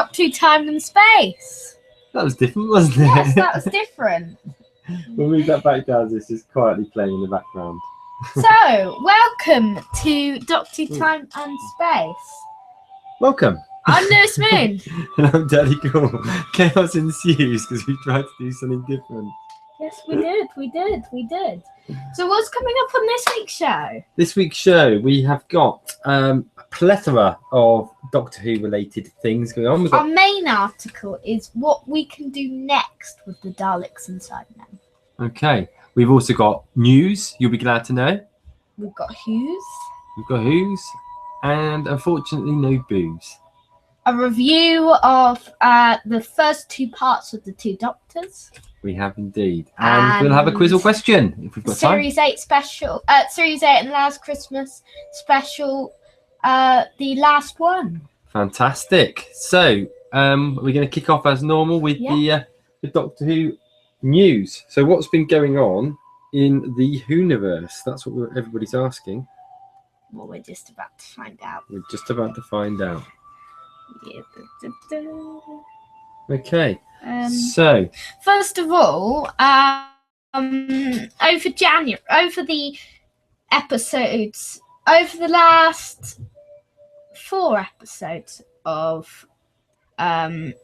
Doctor Who Time and Space. That was different, wasn't it? Yes, that was different. We'll move that back down. This is quietly playing in the background. So, welcome to Doctor Who Time and Space. Welcome. I'm Nurse Moon. And I'm Daddy Cool. Chaos ensues because we tried to do something different. Yes, we did. So what's coming up on this week's show? This week's show, we have got a plethora of Doctor Who related things going on. Our main article is what we can do next with the Daleks and Cybermen. Okay. We've also got news, you'll be glad to know. We've got Who's. We've got Who's. And unfortunately, no booze. A review of the first two parts of the Two Doctors. We have indeed. And we'll have a quiz or question if we've got Series time. 8 special. Series 8 and Last Christmas special. The last one. Fantastic. So we're going to kick off as normal with the Doctor Who news. So what's been going on in the Whoniverse? That's what everybody's asking. Well, we're just about to find out. We're just about to find out. Yeah. Okay. So first of all, over the episodes, over the last 4 episodes of the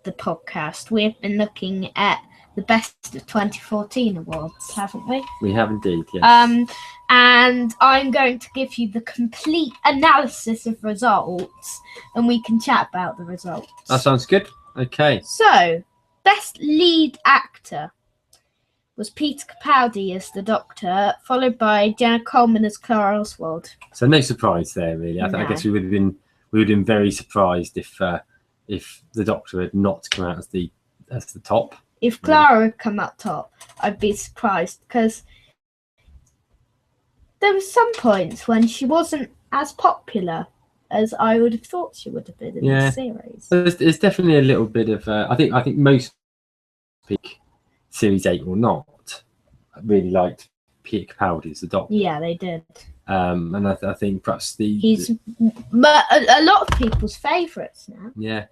podcast, we've been looking at the Best of 2014 awards, haven't we? We have indeed, yes. And I'm going to give you the complete analysis of results, and we can chat about the results. That sounds good. Okay. So, best lead actor was Peter Capaldi as the Doctor, followed by Jenna Coleman as Clara Oswald. So no surprise there, really. I guess we would have been very surprised if the Doctor had not come out as the top. If Clara had come up top, I'd be surprised because there were some points when she wasn't as popular as I would have thought she would have been in the series. There's definitely a little bit of I think most people, Series 8 or not, really liked Peter Capaldi as the Doctor. Yeah, they did. And I think perhaps he's a lot of people's favourites now. Yeah.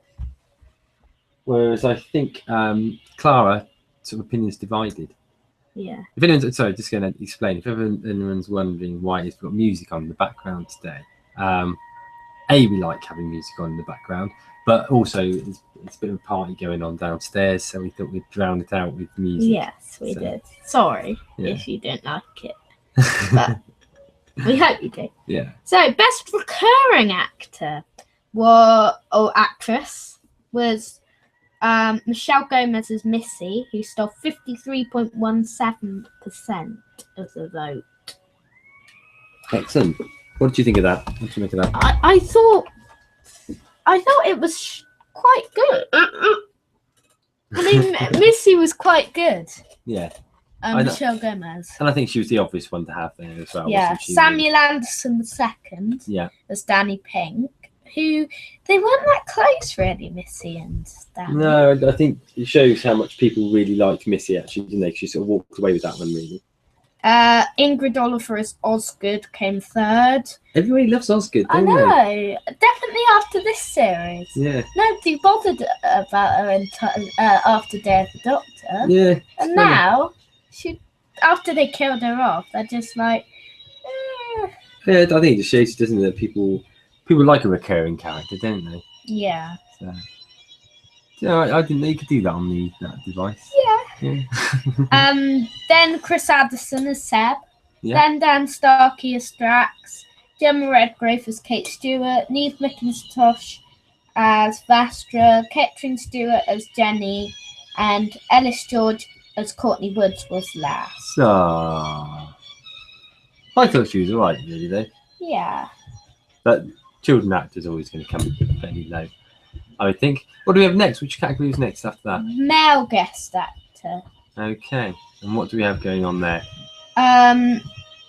Whereas I think Clara, sort of opinions divided. Yeah. If anyone's just going to explain. If anyone's wondering why it's got music on in the background today, we like having music on in the background, but also it's a bit of a party going on downstairs, so we thought we'd drown it out with music. Yes, we did. Sorry if you don't like it, but we hope you do. Yeah. So, best recurring actor actress was Michelle Gomez as Missy, who stole 53.17% of the vote. Excellent. What did you think of that? What did you make of that? I thought it was quite good. I mean, Missy was quite good. Yeah. Michelle Gomez. And I think she was the obvious one to have there as well. Yeah. Samuel Anderson II. Yeah. As Danny Pink. Who they weren't that close, really, Missy and Danny. No, I think it shows how much people really liked Missy, actually, didn't they? She sort of walked away with that one, really. Ingrid Oliver as Osgood came third. Everybody loves Osgood, don't I know. they? Definitely after this series. Yeah. Nobody bothered about her after Day of the Doctor. Yeah. And now, after they killed her off, they're just like... Yeah, I think it just shows, doesn't it, that people like a recurring character, don't they? Yeah. So, I didn't know you could do that on that device. Yeah. Then Chris Addison as Seb. Yeah. Then Dan Starkey as Drax. Gemma Redgrave as Kate Stewart. Neve McIntosh as Vastra. Catherine Stewart as Jenny. And Ellis George as Courtney Woods was last. I thought she was alright, really, though. Yeah. But children actors always going to come fairly low, I would think. What do we have next? Which category is next after that? Male guest actor. Okay. And what do we have going on there?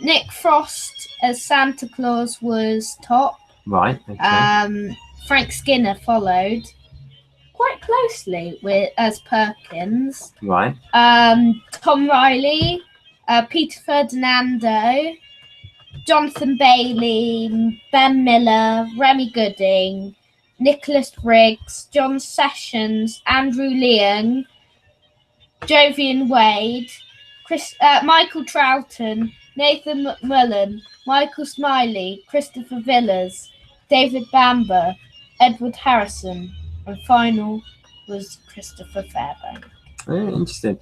Nick Frost as Santa Claus was top. Right. Okay. Frank Skinner followed quite closely as Perkins. Right. Tom Riley, Peter Ferdinando, Jonathan Bailey, Ben Miller, Remy Gooding, Nicholas Briggs, John Sessions, Andrew Leung, Jovian Wade, Michael Troughton, Nathan McMullen, Michael Smiley, Christopher Villas, David Bamber, Edward Harrison, and final was Christopher Fairbank. Interesting.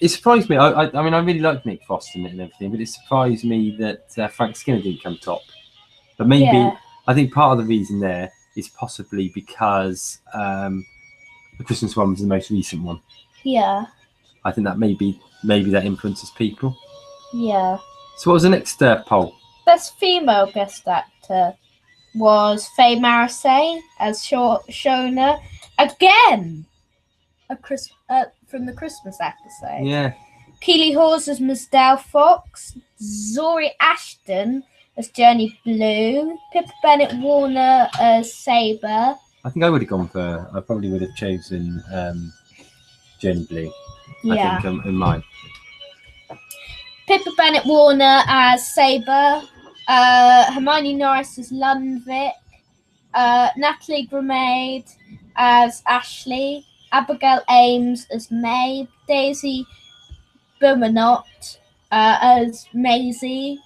It surprised me. I mean, I really liked Nick Frost in it and everything, but it surprised me that Frank Skinner didn't come top. But maybe I think part of the reason there is possibly because the Christmas one was the most recent one. Yeah. I think that maybe that influences people. Yeah. So what was the next poll? Best female guest actor was Faye Marisay as Shona again. From the Christmas episode. Yeah. Keely Hawes as Miss Dale Fox, Zori Ashton as Journey Blue, Pippa Bennett Warner as Sabre. I think I would have gone for. I probably would have chosen Journey Blue. Yeah. I think in mine. Pippa Bennett Warner as Sabre, Hermione Norris as Lundvik, Natalie Gramade as Ashley, Abigail Ames as May, Daisy Beaumonot as Maisie,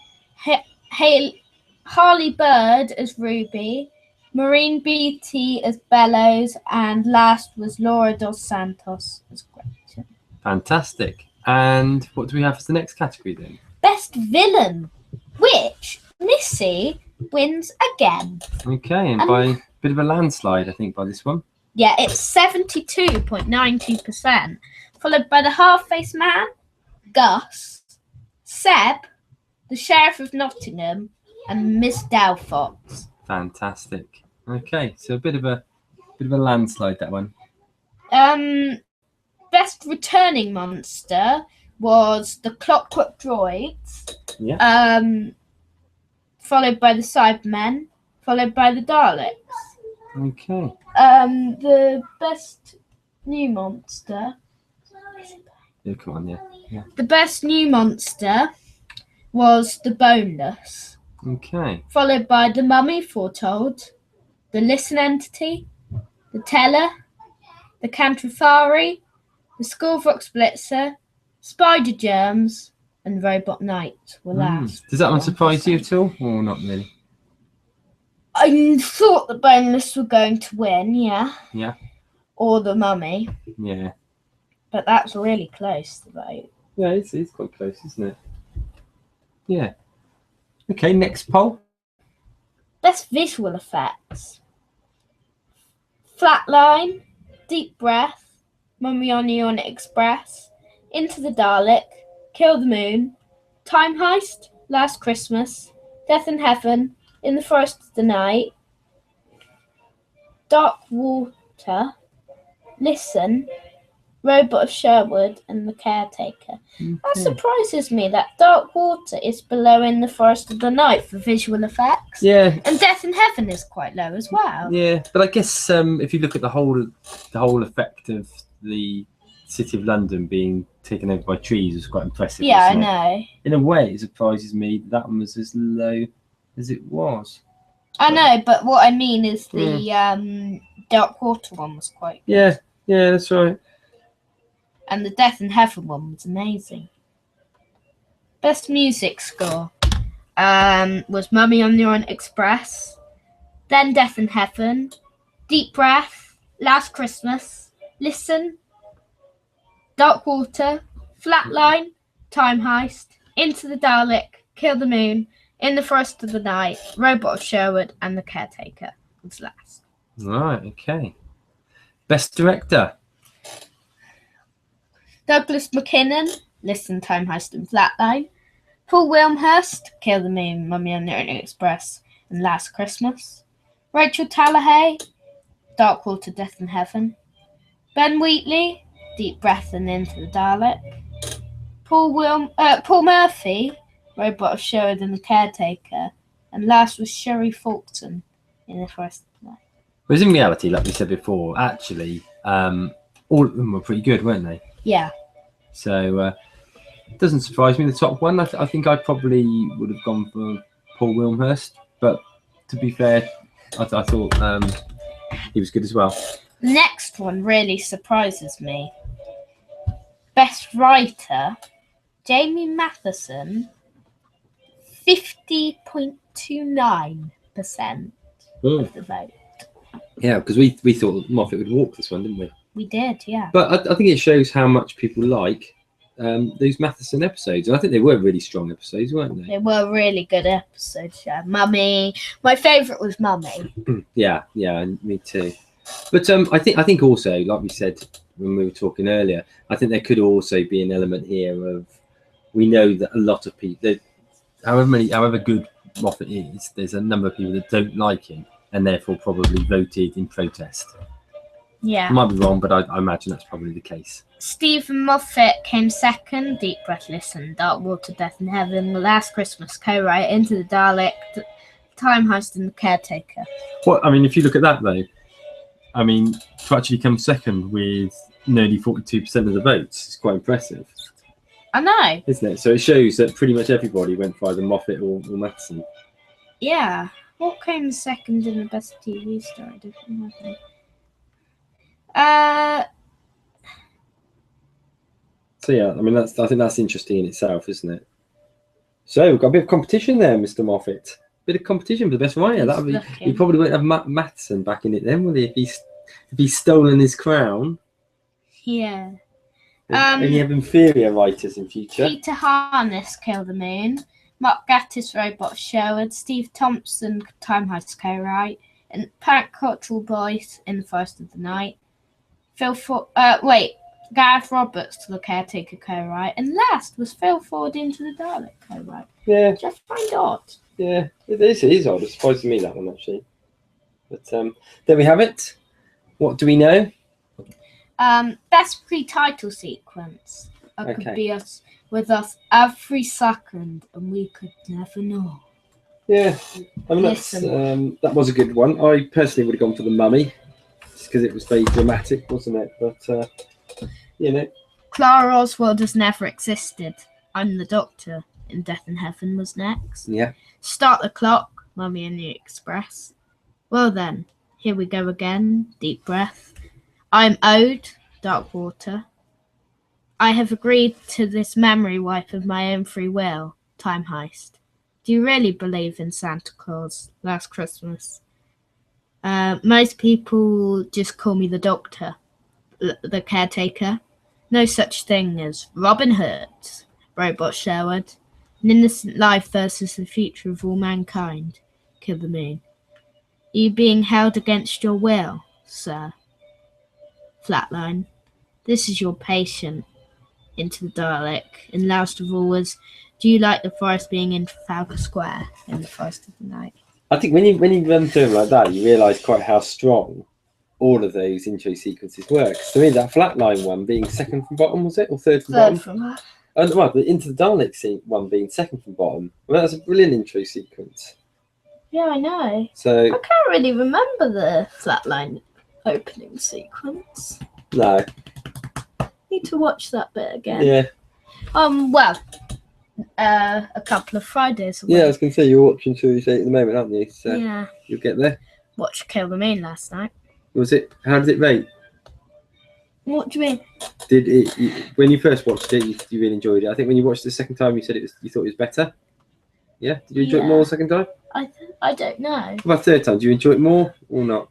Harley Bird as Ruby, Maureen Beatty as Bellows, and last was Laura Dos Santos as Gretchen. Fantastic. And what do we have as the next category then? Best Villain, which Missy wins again. Okay, and by a bit of a landslide, I think, by this one. Yeah, it's 72.92%, followed by the Half-Faced Man, Gus, Seb, the Sheriff of Nottingham, and Miss Dale Fox. Fantastic. Okay, so a bit of a landslide, that one. Best Returning Monster was the Clockwork Droids. Yeah. Followed by the Cybermen, followed by the Daleks. Okay. The best new monster. Yeah, come on, yeah. The best new monster was the Boneless. Okay. Followed by the Mummy Foretold, the Listen Entity, the Teller, the Cantrifari, the Skullrock Blitzer, Spider Germs, and Robot Knight were last. Does that one surprise you at all, or not really? I thought the Boneless were going to win, yeah. Yeah. Or the Mummy. Yeah. But that's really close, the vote. Yeah, it's quite close, isn't it? Yeah. Okay, next poll. Best visual effects. Flatline, Deep Breath, Mummy on the Orient Express, Into the Dalek, Kill the Moon, Time Heist, Last Christmas, Death in Heaven, In the Forest of the Night, Dark Water, Listen, Robot of Sherwood, and The Caretaker. Okay. That surprises me that Dark Water is below In the Forest of the Night for visual effects. Yeah. And Death in Heaven is quite low as well. Yeah, but I guess if you look at the whole effect of the City of London being taken over by trees was quite impressive. Yeah, I wasn't it? know. In a way, it surprises me that one was as low as it was. I know, but what I mean is the Dark Water one was quite good. Yeah, that's right. And the Death in Heaven one was amazing. Best music score was Mummy on the Orient Express, then Death in Heaven, Deep Breath, Last Christmas, Listen, Dark Water, Flatline, Time Heist, Into the Dalek, Kill the Moon, In the Forest of the Night, Robot of Sherwood, and The Caretaker was last. Right, okay. Best director. Douglas McKinnon, Listen, Time Heist, and Flatline. Paul Wilmhurst, Kill the Moon, Mummy on the Orient Express, and Last Christmas. Rachel Tallahay, Dark Water, Death in Heaven. Ben Wheatley, Deep Breath and Into the Dalek. Paul Murphy, Robot of Sherwood and The Caretaker. And last was Sherry Fulton in The Forest of the Night. Whereas in reality, like we said before, actually, all of them were pretty good, weren't they? Yeah. So it doesn't surprise me. The top one, I think I probably would have gone for Paul Wilmhurst. But to be fair, I thought He was good as well. The next one really surprises me. Best writer, Jamie Matheson, 50.29% of the vote. Yeah, because we thought Moffat would walk this one, didn't we? We did, yeah. But I think it shows how much people like those Matheson episodes. And I think they were really strong episodes, weren't they? They were really good episodes, yeah. Mummy. My favourite was Mummy. Yeah, me too. But I think also, like we said when we were talking earlier, I think there could also be an element here of, we know that a lot of people, however good Moffat is, there's a number of people that don't like him and therefore probably voted in protest. Yeah. I might be wrong, but I imagine that's probably the case. Stephen Moffat came second. Deep Breath, Listen, Dark Water, Death in Heaven, The Last Christmas, Co-Write, Into the Dalek, Time Heist, and The Caretaker. Well, I mean, if you look at that though, I mean, to actually come second with nearly 42% of the votes is quite impressive. I know, isn't it? So it shows that pretty much everybody went for either Moffat or Matheson. Yeah. What came second in the best TV star? I don't know. So yeah, I mean, I think that's interesting in itself, isn't it? So we've got a bit of competition there, Mr. Moffat. Bit of competition for the best writer. That would be. He probably won't have Matheson back in it then, will he? If he's stolen his crown. Yeah. Only have inferior writers in future. Peter Harness, Kill the Moon. Mark Gatiss, Robot Sherwood. Steve Thompson, Time Heist, Co-Write. And Pat Cottrell Boyce, In the Forest of the Night. Gareth Roberts, The Caretaker, Co-Write. And last was Phil Ford, Into the Dalek, Co-Write. Yeah. Which I find odd. Yeah, it is odd. It surprises me, that one, actually. But there we have it. What do we know? Best pre-title sequence. It could be us with us every second, and we could never know. Yeah, I mean that was a good one. I personally would have gone for The Mummy, just because it was very dramatic, wasn't it? But you know, Clara Oswald has never existed. I'm the Doctor. In Death in Heaven was next. Yeah. Start the Clock, Mummy and the Express. Well then, here we go again. Deep Breath. I'm owed. Dark Water. I have agreed to this memory wipe of my own free will. Time Heist. Do you really believe in Santa Claus? Last Christmas. Most people just call me the Doctor. The Caretaker. No such thing as Robin Hood. Robot Sherwood. An innocent life versus the future of all mankind. Kill the Moon. Are you being held against your will, sir? Flatline. This is your patient. Into the Dalek. And last of all was, do you like the forest being in Trafalgar Square in the Forest of the Night? I think when you run through them like that, you realise quite how strong all of those intro sequences work. To me, that Flatline one being second from bottom, was it? Or third from bottom? Third from bottom. Well, the Into the Dalek one being second from bottom. Well, that's a brilliant intro sequence. Yeah, I know. So I can't really remember the Flatline opening sequence. No. Need to watch that bit again. Yeah. A couple of Fridays away. Yeah, I was going to say you're watching Series 8 at the moment, aren't you? So yeah. You'll get there. Watched Kill the Moon last night. Was it? How did it rate? What do you mean? Did it? When you first watched it, you really enjoyed it. I think when you watched it the second time, you said you thought it was better. Yeah. Did you enjoy it more the second time? I don't know. What about third time? Do you enjoy it more or not?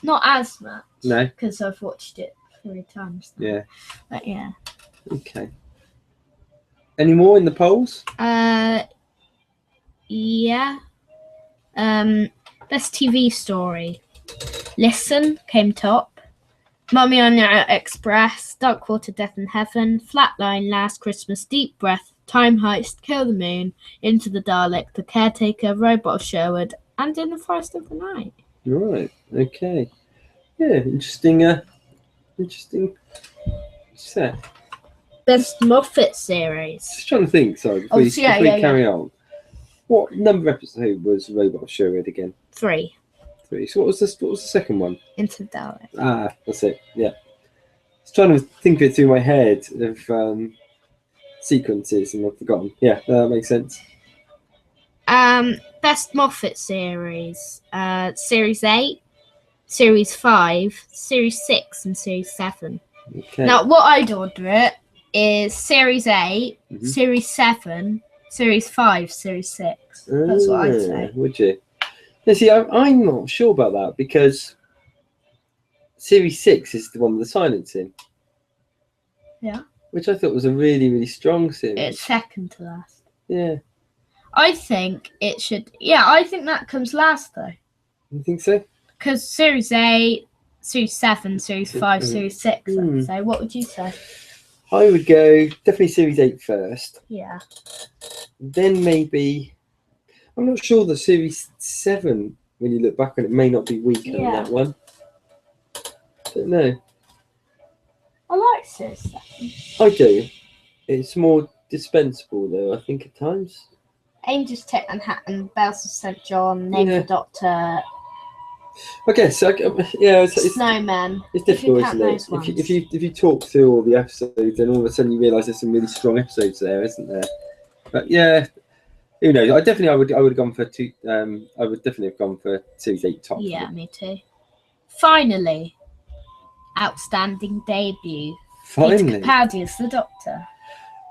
Not as much. No. Because I've watched it 3 times now. Yeah. But yeah. Okay. Any more in the polls? Yeah. Best TV story. Listen came top. Mummy on the Express, Dark Water, Death in Heaven, Flatline, Last Christmas, Deep Breath, Time Heist, Kill the Moon, Into the Dalek, The Caretaker, Robot Sherwood, and In the Forest of the Night. Right. Okay. Yeah. Interesting. Interesting set. Best Moffat series. Just trying to think. Sorry, before you carry on. What number episode was Robot Sherwood again? 3. 3. So what was the second one? Into the Dalek. Ah, that's it. Yeah. I was trying to think of it through my head of sequences and I've forgotten. Yeah, that makes sense. Best Moffat series. Series 8. Series 5, Series 6, and Series 7. Okay. Now, what I'd order it is Series 8, Mhm. Series 7, Series 5, Series 6. That's what I'd say. Would you? Now, see, I'm not sure about that because Series 6 is the one with the silencing. Yeah. Which I thought was a really, really strong series. It's second to last. Yeah. I think it should. Yeah, I think that comes last though. You think so? Because Series 8, Series 7, Series 5, Series 6. So, what would you say? I would go definitely Series 8 first. Yeah. Then maybe. I'm not sure the Series 7, when you look back on it, may not be weaker than that one. Don't know. I like Series 7. I do. It's more dispensable though, I think, at times. Angels Take Manhattan, Bells of St. John, Name the Doctor. I guess, it's Snowman. It's difficult, isn't it? If you talk through all the episodes, then all of a sudden you realise there's some really strong episodes there, isn't there? But yeah, who knows? I would have gone for two. I would definitely have gone for Series 8 top. Yeah, me too. Finally, outstanding debut. Finally, Peter Capaldi as the Doctor.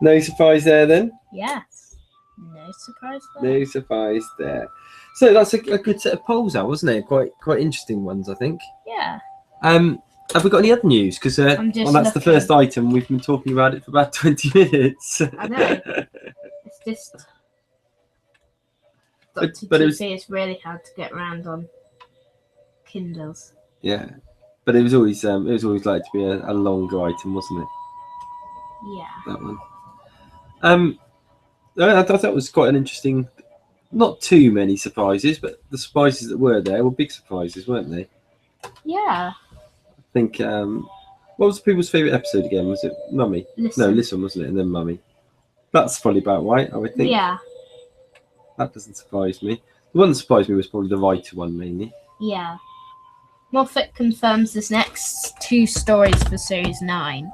No surprise there, then. Yes, no surprise there. No surprise there. So that's a good set of polls, out, wasn't it? Quite interesting ones, I think. Yeah. Have we got any other news? Because that's the first item. We've been talking about it for about 20 minutes. I know. It's just but it's really hard to get around on Kindles. Yeah, but it was always like to be a longer item, wasn't it? Yeah. That one. I thought that was quite an interesting. Not too many surprises, but the surprises that were there were big surprises, weren't they? Yeah. I think. What was people's favourite episode again? Was it Mummy? Listen. No, Listen, wasn't it? And then Mummy. That's probably about right, I would think. Yeah. That doesn't surprise me. The one that surprised me was probably the writer one, mainly. Yeah. Moffat confirms his next 2 stories for Series 9.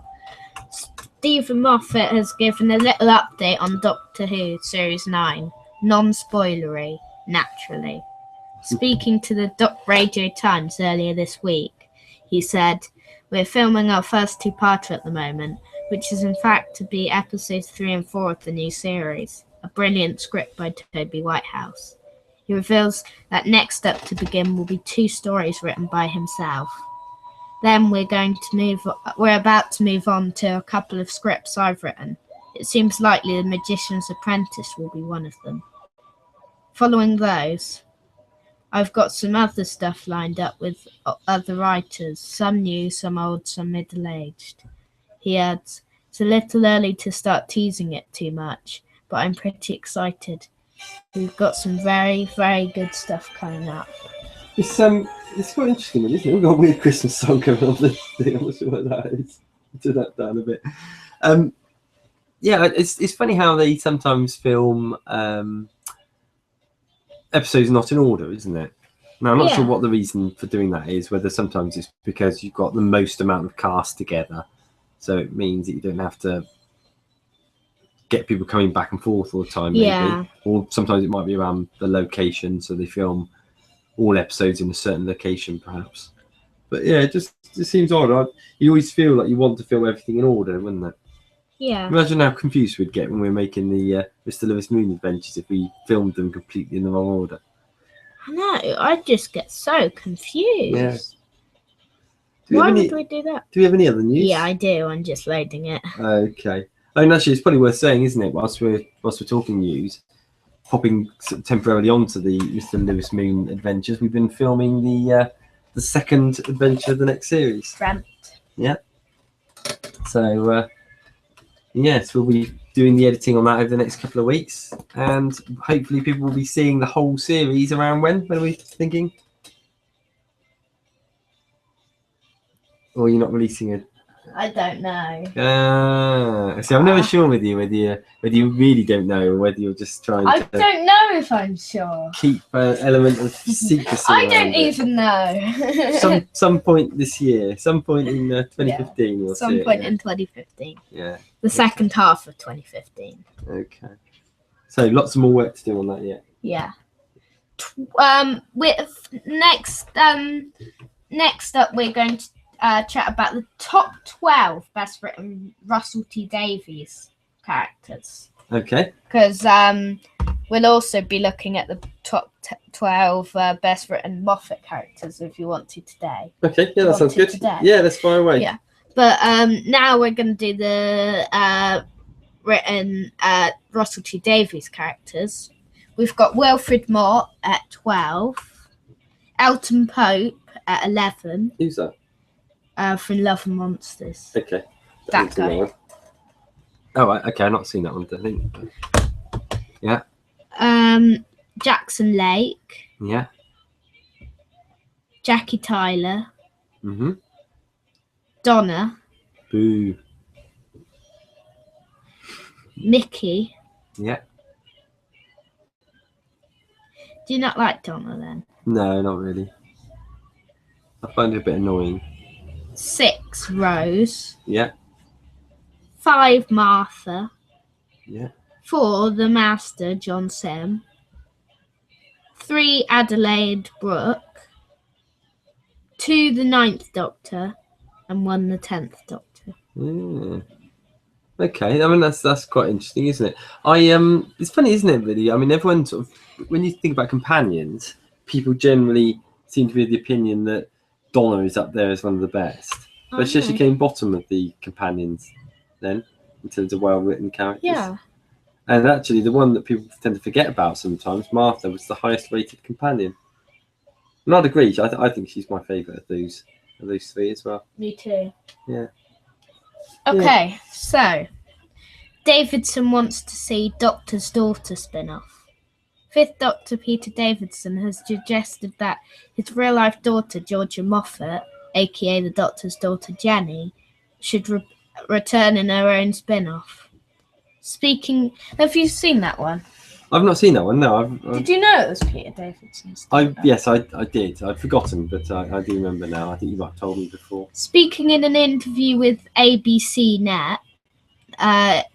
Stephen Moffat has given a little update on Doctor Who Series 9. Non-spoilery, naturally. Speaking to the Radio Times earlier this week, he said, "We're filming our first 2-parter at the moment, which is in fact to be episodes 3 and 4 of the new series. A brilliant script by Toby Whitehouse." He reveals that next up to begin will be 2 stories written by himself. Then we're about to move on to a couple of scripts I've written. It seems likely The Magician's Apprentice will be one of them. Following those, I've got some other stuff lined up with other writers, some new, some old, some middle-aged. He adds, "It's a little early to start teasing it too much, but I'm pretty excited. We've got some very, very good stuff coming up." It's quite interesting, isn't it? We've got a weird Christmas song coming on this thing. I'm not sure what that is. Turn that down a bit. Yeah, it's funny how they sometimes film episodes not in order, isn't it? Now, I'm not sure what the reason for doing that is, whether sometimes it's because you've got the most amount of cast together, so it means that you don't have to get people coming back and forth all the time, maybe. Yeah. Or sometimes it might be around the location, so they film all episodes in a certain location, perhaps. But yeah, it seems odd. You always feel like you want to film everything in order, wouldn't it? Yeah. Imagine how confused we'd get when we were making the Mr. Lewis Moon adventures if we filmed them completely in the wrong order. I know. I'd just get so confused. Yeah. Why would we do that? Do we have any other news? Yeah, I do. I'm just loading it. Okay. I mean, actually, it's probably worth saying, isn't it? Whilst we're talking news, hopping temporarily onto the Mr. Lewis Moon adventures, we've been filming the second adventure of the next series. Dreamt. Yeah. So yes, we'll be doing the editing on that over the next couple of weeks, and hopefully people will be seeing the whole series around when are we thinking? Or you're not releasing it? I don't know. See, I'm never sure with you whether you really don't know or whether you're just trying to. I don't know if I'm sure. Keep an element of secrecy. I don't even know. some point this year, some point in 2015. Yeah, we'll some see point in 2015. Yeah. The second half of 2015. Okay. So lots more work to do on that yet. Yeah. With next next up, we're going to chat about the top 12 best written Russell T Davies characters. Okay. Because we'll also be looking at the top 12 best written Moffat characters if you want to today. Okay, yeah, that sounds good. Today. Yeah, let's fire away. Yeah. But now we're going to do the written Russell T Davies characters. We've got Wilfred Mott at 12. Elton Pope at 11. Who's that? From Love and Monsters. Okay. That guy. Oh, right. Okay, I've not seen that one, I think. Yeah. Jackson Lake. Yeah. Jackie Tyler. Mm-hmm. Donna. Boo. Mickey. Yeah. Do you not like Donna then? No, not really. I find it a bit annoying. 6, Rose. Yeah. 5, Martha. Yeah. 4, the Master, John Sim. 3, Adelaide Brooke. 2, the 9th Doctor. And 1, the 10th Doctor. Yeah. Okay, I mean that's quite interesting, isn't it? It's funny, isn't it? Really, I mean, everyone sort of, when you think about companions, people generally seem to be of the opinion that Donna is up there as one of the best, but she actually came bottom of the companions then in terms of well-written characters. Yeah. And actually, the one that people tend to forget about sometimes, Martha, was the highest-rated companion. And I'd agree. I think she's my favourite of those three as well. Me too. Yeah. Okay, so Davidson wants to see Doctor's Daughter spin-off. 5th Doctor Peter Davidson has suggested that his real-life daughter, Georgia Moffat, aka the Doctor's daughter Jenny, should return in her own spin-off. Have you seen that one? I've not seen that one. No. Did you know it was Peter Davidson's daughter? Yes, I did. I'd forgotten, but I do remember now. I think you might have told me before. Speaking in an interview with ABC Net,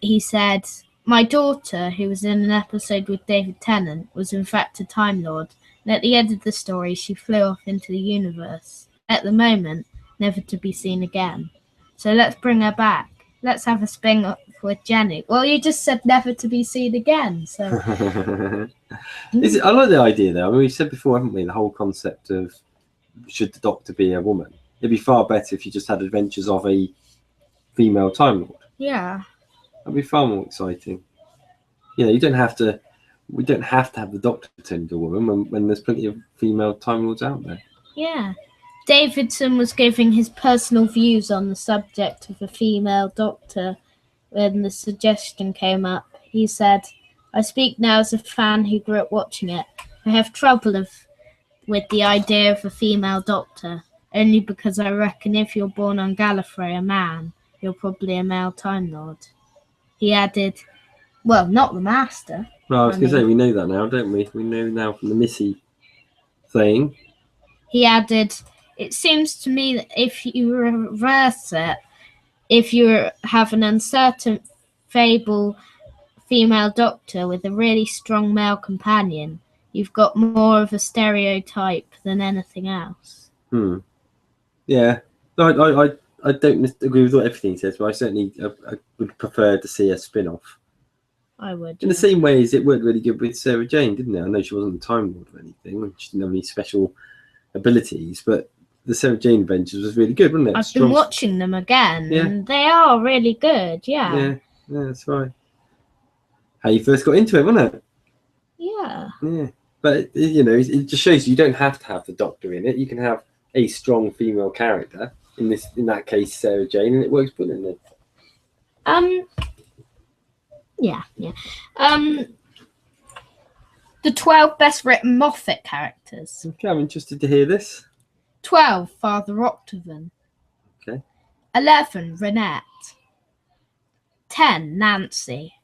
he said, "My daughter, who was in an episode with David Tennant, was in fact a Time Lord, and at the end of the story, she flew off into the universe. At the moment, never to be seen again. So let's bring her back. Let's have a spin-off with Jenny." Well, you just said never to be seen again, so... I like the idea, though. I mean, we've said before, haven't we, the whole concept of should the Doctor be a woman? It'd be far better if you just had adventures of a female Time Lord. Yeah. That'd be far more exciting. You know, we don't have to have the Doctor turn into a woman when there's plenty of female Time Lords out there. Yeah. Davidson was giving his personal views on the subject of a female Doctor when the suggestion came up. He said, "I speak now as a fan who grew up watching it. I have trouble with the idea of a female Doctor, only because I reckon if you're born on Gallifrey a man, you're probably a male Time Lord." He added, well, not the Master. Well, I was going to say, we know that now, don't we? We know now from the Missy thing. He added, "It seems to me that if you reverse it, if you have an uncertain, fable female Doctor with a really strong male companion, you've got more of a stereotype than anything else." Yeah. No, I don't agree with what everything he says, but I certainly I would prefer to see a spin-off. I would. In the same way as it worked really good with Sarah Jane, didn't it? I know she wasn't a Time Lord or anything, she didn't have any special abilities, but the Sarah Jane Adventures was really good, wasn't it? I've been watching them again, and they are really good, Yeah, that's right. How you first got into it, wasn't it? Yeah. Yeah. But, you know, it just shows you don't have to have the Doctor in it. You can have a strong female character, in that case, Sarah Jane, and it works brilliantly. Yeah. The 12 best written Moffat characters. Okay, I'm interested to hear this. 12, Father Octavian. Okay. 11, Renette. 10, Nancy.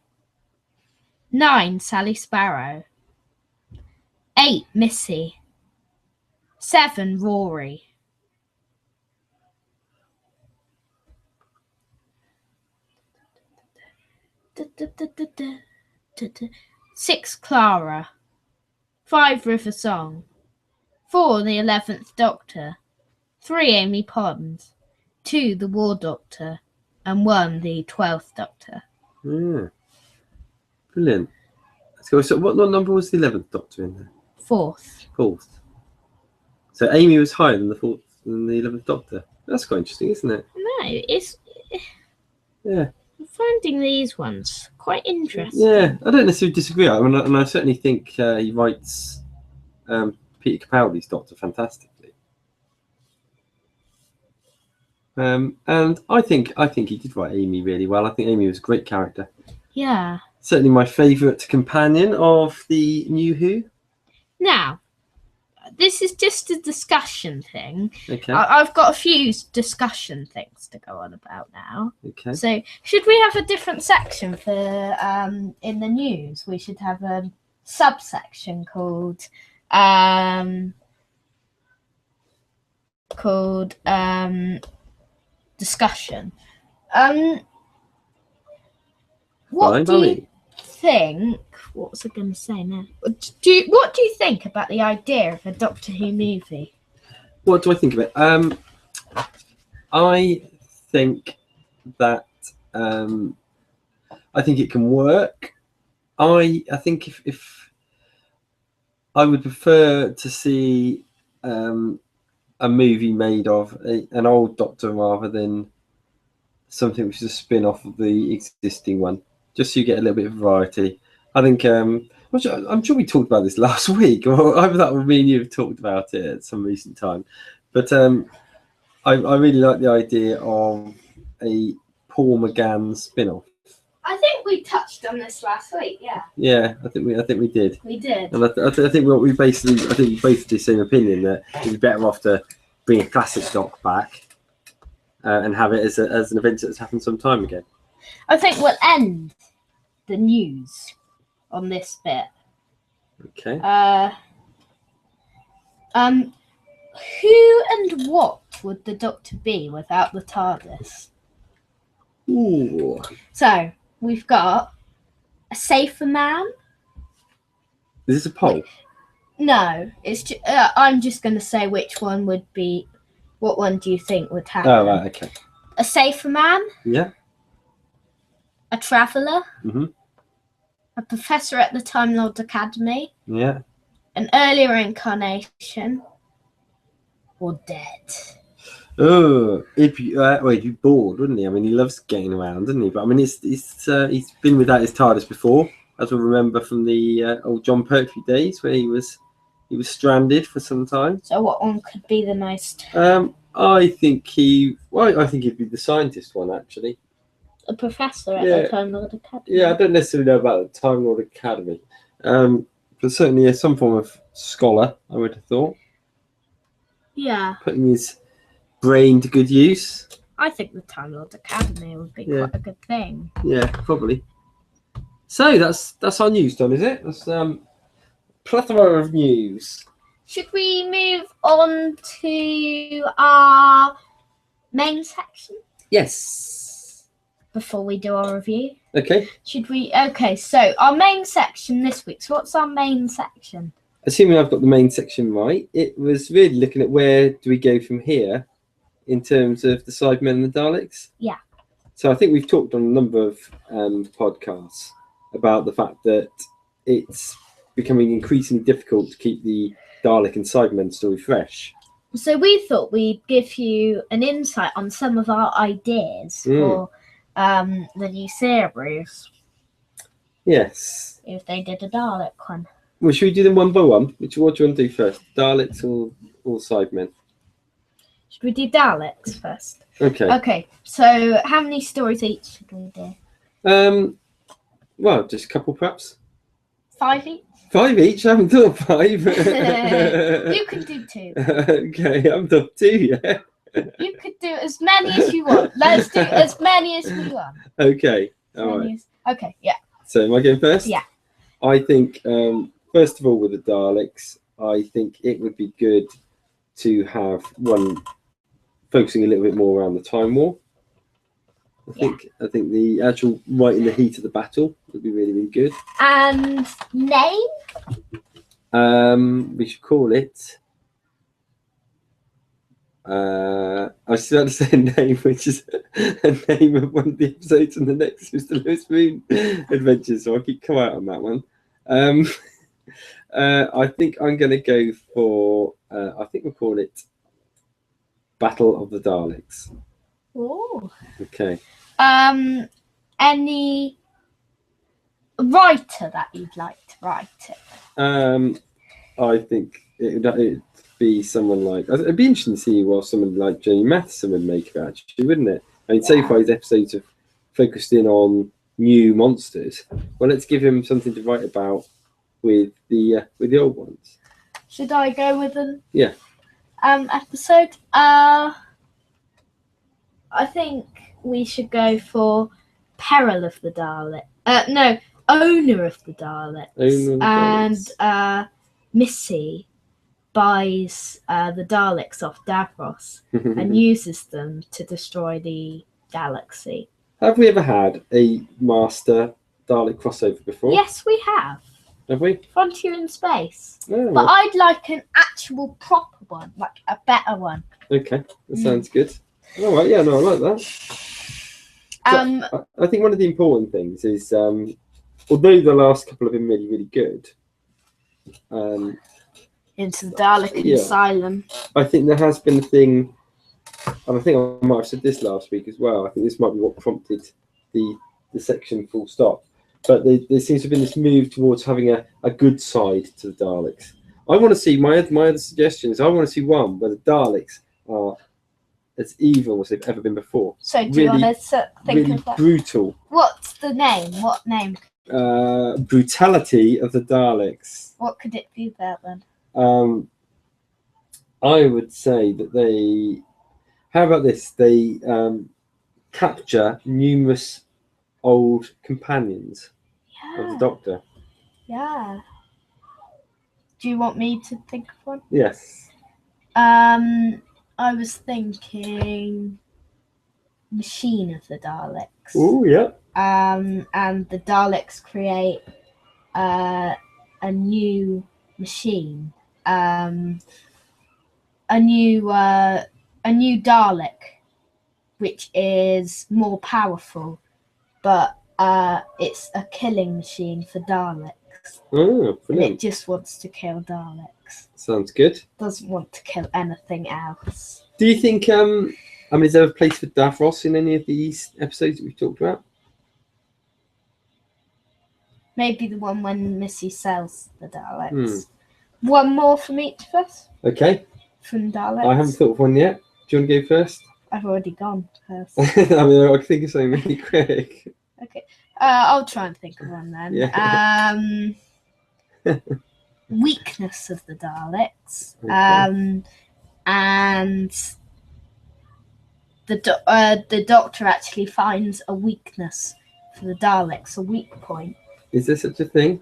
9, Sally Sparrow. 8, Missy. 7, Rory. 6, Clara. 5, River Song. 4, the 11th Doctor. 3 Amy Ponds, 2 the War Doctor, and 1 the 12th Doctor. Yeah. Brilliant. So what number was the 11th Doctor in there? 4th. 4th. So Amy was higher than the 11th Doctor. That's quite interesting, isn't it? No, it's... Yeah. I'm finding these ones quite interesting. Yeah, I don't necessarily disagree. I mean, and I certainly think he writes Peter Capaldi's Doctor fantastically. And I think he did write Amy really well. I think Amy was a great character. Yeah. Certainly my favourite companion of the New Who. Now, this is just a discussion thing. Okay. I've got a few discussion things to go on about now. Okay. So, should we have a different section for in the news? We should have a subsection called discussion. What do you think? What was I going to say now? What do you think about the idea of a Doctor Who movie? What do I think of it? I think that I think it can work. I think if I would prefer to see a movie made of an old Doctor rather than something which is a spin-off of the existing one, just so you get a little bit of variety. I think I'm sure we talked about this last week, or either that or me and you have talked about it at some recent time. But I really like the idea of a Paul McGann spin-off. I think we touched on this last week. Yeah. Yeah, I think we did. We did. And I think we both have the same opinion that it'd be better off to bring a classic Doc back and have it as an event that's happened some time ago. I think we'll end the news on this bit. Okay. Who and what would the Doctor be without the TARDIS? Ooh. So we've got a safer man. Is this a poll? No, it's I'm just going to say which one would be. What one do you think would happen? Oh, right, okay. A safer man. Yeah. A traveller. Mm-hmm. A professor at the Time Lord Academy. Yeah. An earlier incarnation. Or dead. Oh, he'd be bored, wouldn't he? I mean, he loves getting around, doesn't he? But I mean, he's been without his TARDIS before, as we'll remember from the old John Pertwee days, where he was stranded for some time. So what one could be the nice? I think he'd be the scientist one, actually. A professor at the Time Lord Academy. Yeah, I don't necessarily know about the Time Lord Academy, but certainly some form of scholar, I would have thought. Yeah. Putting his brain to good use. I think the Time Lord Academy would be quite a good thing. Yeah, probably. So that's our news done, is it? That's plethora of news. Should we move on to our main section? Yes. Before we do our review. Okay. Should we? Okay, so our main section this week. So what's our main section? Assuming I've got the main section right, it was really looking at where do we go from here in terms of the Cybermen and the Daleks. Yeah. So I think we've talked on a number of podcasts about the fact that it's becoming increasingly difficult to keep the Dalek and Cybermen story fresh. So we thought we'd give you an insight on some of our ideas for the new series. Yes. If they did a Dalek one. Well, should we do them one by one? What do you want to do first? Daleks or Cybermen? Should we do Daleks first? Okay. Okay. So how many stories each should we do? Well, just a couple perhaps. 5 each? 5 each? I haven't done 5. You can do 2. Okay, I haven't done 2 yet. You could do as many as you want. Let's do as many as we want. Okay. All right. Okay, yeah. So am I going first? Yeah. I think, first of all, with the Daleks, I think it would be good to have one focusing a little bit more around the Time War. I think the actual right in the heat of the battle would be really, really good. And name? We should call it I was about to say a name, which is a name of one of the episodes in the next Mr. Lewis Moon adventures, so I keep come out on that one. I think I'm going to go for, I think we'll call it Battle of the Daleks. Ooh. Okay. Any writer that you'd like to write it? I think it'd be someone like, it'd be interesting to see what someone like Jenny Matheson would make of it, actually, wouldn't it? I mean, so far his episodes have focused in on new monsters. Well, let's give him something to write about with the old ones. Should I go with an episode? I think we should go for Peril of the Daleks. No, Owner of the Daleks. And Missy buys the Daleks off Davros and uses them to destroy the galaxy. Have we ever had a Master Dalek crossover before? Yes, we have. Have we? Frontier in Space. Oh. But I'd like an actual proper one, like a better one. Okay, that sounds good. All right, yeah, no, I like that. So, I think one of the important things is, although the last couple have been really, really good, Into the Dalek Asylum. I think there has been a thing, and I think I might have said this last week as well. I think this might be what prompted the section full stop. But there seems to have been this move towards having a good side to the Daleks. I want to see, my other suggestion is I want to see one where the Daleks are as evil as they've ever been before. So do you want to think really of that? Brutal. What's the name? What name? Brutality of the Daleks. What could it be about then? I would say that they... How about this? They capture numerous old companions of the Doctor. Yeah. Do you want me to think of one? Yes. I was thinking Machine of the Daleks. Oh, yeah. And the Daleks create a new machine. A new Dalek, which is more powerful, but it's a killing machine for Daleks. Oh, and it just wants to kill Daleks. Sounds good. Doesn't want to kill anything else. Do you think, is there a place for Davros in any of these episodes that we've talked about? Maybe the one when Missy sells the Daleks. One more from each of us. Okay. From Daleks. I haven't thought of one yet. Do you want to go first? I've already gone first. I can think of something really quick. Okay. I'll try and think of one then. Yeah. Weakness of the Daleks. Okay. And the Doctor actually finds a weakness for the Daleks, a weak point. Is there such a thing?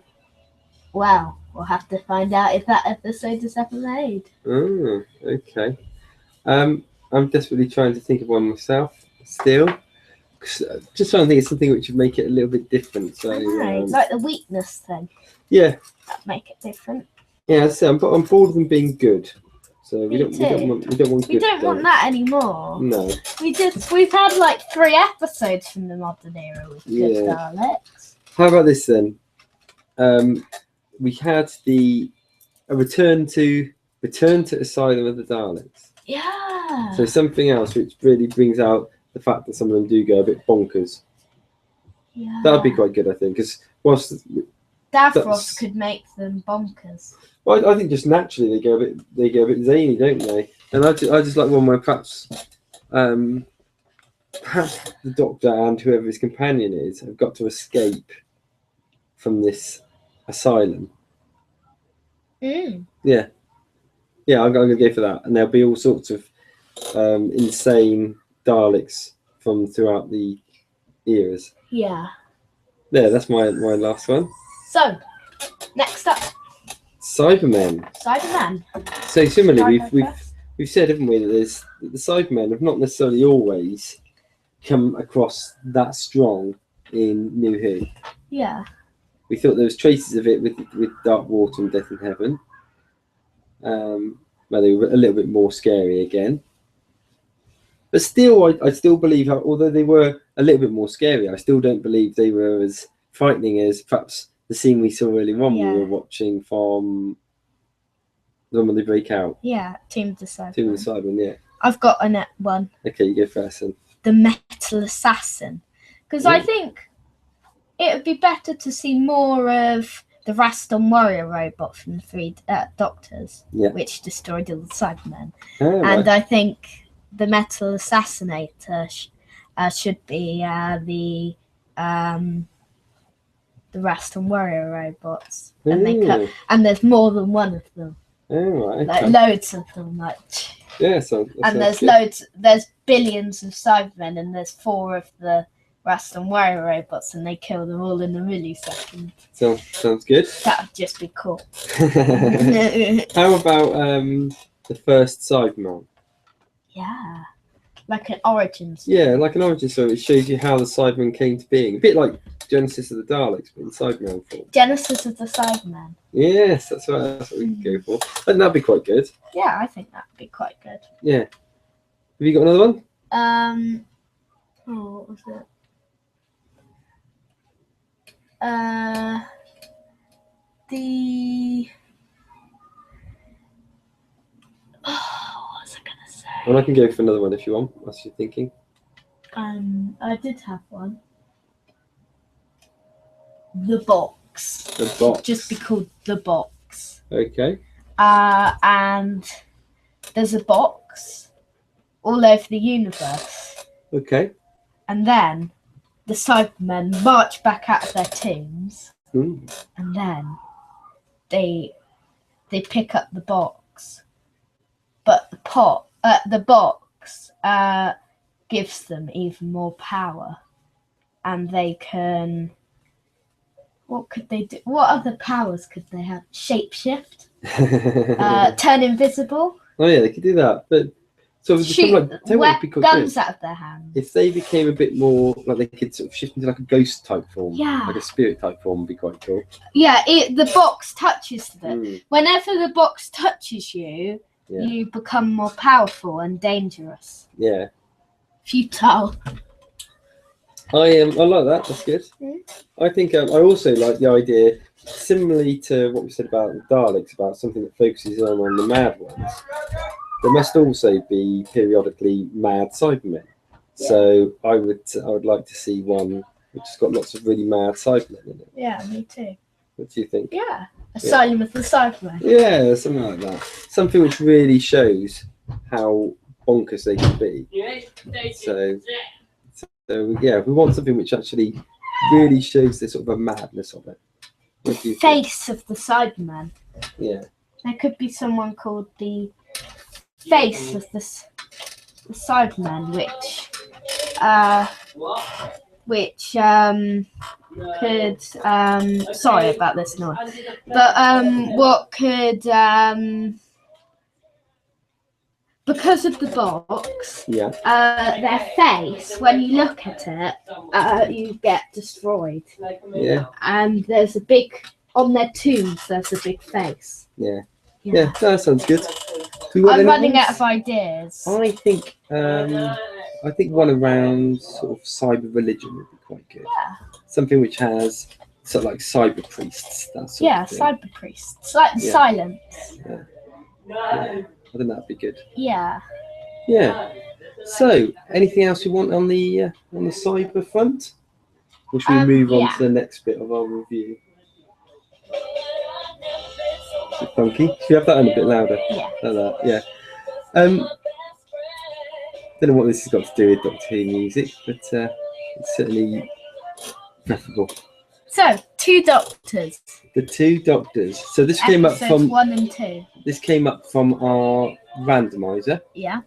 Well, we'll have to find out if that episode is ever made. Oh, okay. I'm desperately trying to think of one myself still. Just trying to think of something which would make it a little bit different. So, like the weakness thing. Yeah. That'd make it different. Yeah, so I'm bored of them being good. So we don't want good. We don't want that anymore. No. We've had like 3 episodes from the modern era with good Daleks. How about this then? We had a return to Asylum of the Daleks. Yeah. So something else which really brings out the fact that some of them do go a bit bonkers. Yeah. That would be quite good, I think, because whilst Davros could make them bonkers. Well, I think just naturally they go a bit zany, don't they? And I just like one where perhaps the Doctor and whoever his companion is have got to escape from this asylum. Yeah, I'm going to go for that. And there'll be all sorts of insane Daleks from throughout the eras. Yeah. There, that's my last one. So, next up, Cybermen. So similarly, we've said, haven't we, that the Cybermen have not necessarily always come across that strong in New Who. Yeah. We thought there was traces of it with Dark Water and Death in Heaven. Where they were a little bit more scary again. But still, I still believe, although they were a little bit more scary, I still don't believe they were as frightening as perhaps the scene we saw earlier on. Yeah. We were watching from the one when they break out. Yeah, Tomb of the Cybermen. Tomb of the Cybermen, yeah. I've got a one. Okay, you go first then. The Metal Assassin. Because I think it would be better to see more of the Raston Warrior robot from the Three Doctors, which destroyed all the Cybermen. Oh, and I think the Metal Assassinator should be the Raston Warrior robots. And there's more than one of them. Oh, right, like loads of them. And there's billions of Cybermen, and there's 4 of the Raston Warrior robots, and they kill them all in a millisecond. So sounds good. That would just be cool. How about the first Cyberman? Yeah, like an origin story. Yeah, like an origin story. It shows you how the Cybermen came to being. A bit like Genesis of the Daleks, but in Cyberman form. Genesis of the Cybermen. Yes, that's what we can go for. I think that'd be quite good. Yeah, I think that'd be quite good. Yeah. Have you got another one? What was it? What was I gonna say? Well, I can go for another one if you want. What's you thinking? I did have one. The Box. The Box. It'd just be called The Box. Okay. And there's a box all over the universe. Okay. And then the Cybermen march back out of their tombs. And then they pick up the box, but the box gives them even more power, and they can. What could they do? What other powers could they have? Shapeshift, turn invisible. Oh yeah, they could do that, but. So shoot guns out of their hands. If they became a bit more like they could sort of shift into like a ghost type form, like a spirit type form, would be quite cool. Yeah, the box touches them. Whenever the box touches you, you become more powerful and dangerous. Yeah. Futile. I like that. That's good. I think I also like the idea, similarly to what we said about the Daleks, about something that focuses on the mad ones. There must also be periodically mad Cybermen. Yeah. So I would like to see one which has got lots of really mad Cybermen in it. Yeah, me too. What do you think? Yeah, Asylum of the Cybermen. Yeah, something like that. Something which really shows how bonkers they can be. So yeah, we want something which actually really shows the sort of a madness of it. The face of the Cybermen. Yeah. There could be someone called the face of the Cybermen, which could sorry about this noise, but what could because of the box, their face, when you look at it, you get destroyed. Yeah. And there's a big on their tombs. There's a big face. Yeah, that sounds good. I'm running out of ideas. I think one around sort of cyber religion would be quite good. Yeah. Something which has sort of like cyber priests. That sort of thing. Cyber priests, like the silence. Yeah. I think that'd be good. Yeah. Yeah. So, anything else you want on the cyber front? Or should we move on to the next bit of our review? Funky. Should we have that on a bit louder? Yeah. Like that. Yeah. Don't know what this has got to do with Doctor Who music, but it's certainly preferable. So, 2 Doctors. The 2 Doctors. So this came up from 1 and 2. This came up from our randomizer. Yeah.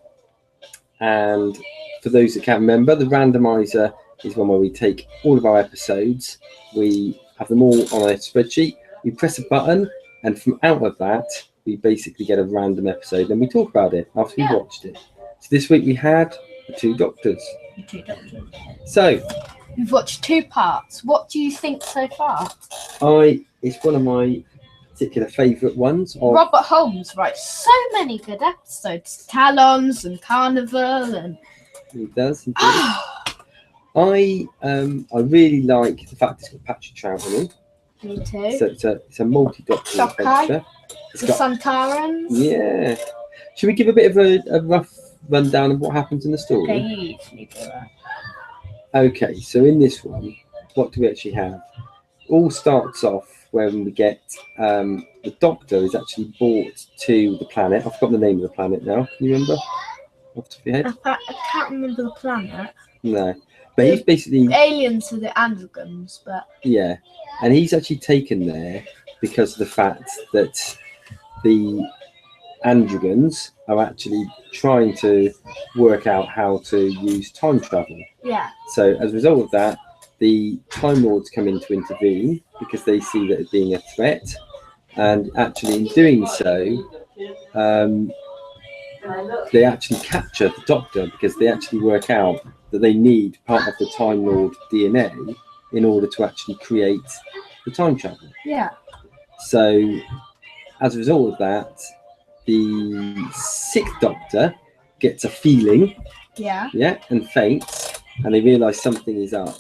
And for those that can't remember, the randomizer is one where we take all of our episodes, we have them all on a spreadsheet, we press a button, and from out of that, we basically get a random episode and we talk about it after we've watched it. So this week we had the 2 Doctors. The 2 Doctors. So we've watched 2 parts. What do you think so far? It's one of my particular favourite ones. Robert Holmes writes so many good episodes. Talons and Carnival and He does. Indeed. I really like the fact it's got Patrick Troughton in. Me too. So it's a multi-doctor adventure. The Santarans. Yeah. Should we give a bit of a rough rundown of what happens in the story? Okay, you usually do that. Okay, so in this one, what do we actually have? All starts off when we get the Doctor is actually brought to the planet. I've forgotten the name of the planet now. Can you remember off the top of your head? I can't remember the planet. No, but he's basically aliens to the Androgons, but yeah, and he's actually taken there because of the fact that the Androgons are actually trying to work out how to use time travel. Yeah. So as a result of that, the Time Lords come in to intervene because they see that as being a threat, and actually in doing so, they actually capture the Doctor because they actually work out that they need part of the Time Lord DNA in order to actually create the time travel. Yeah. So as a result of that, the Sixth Doctor gets a feeling, and faints, and they realise something is up.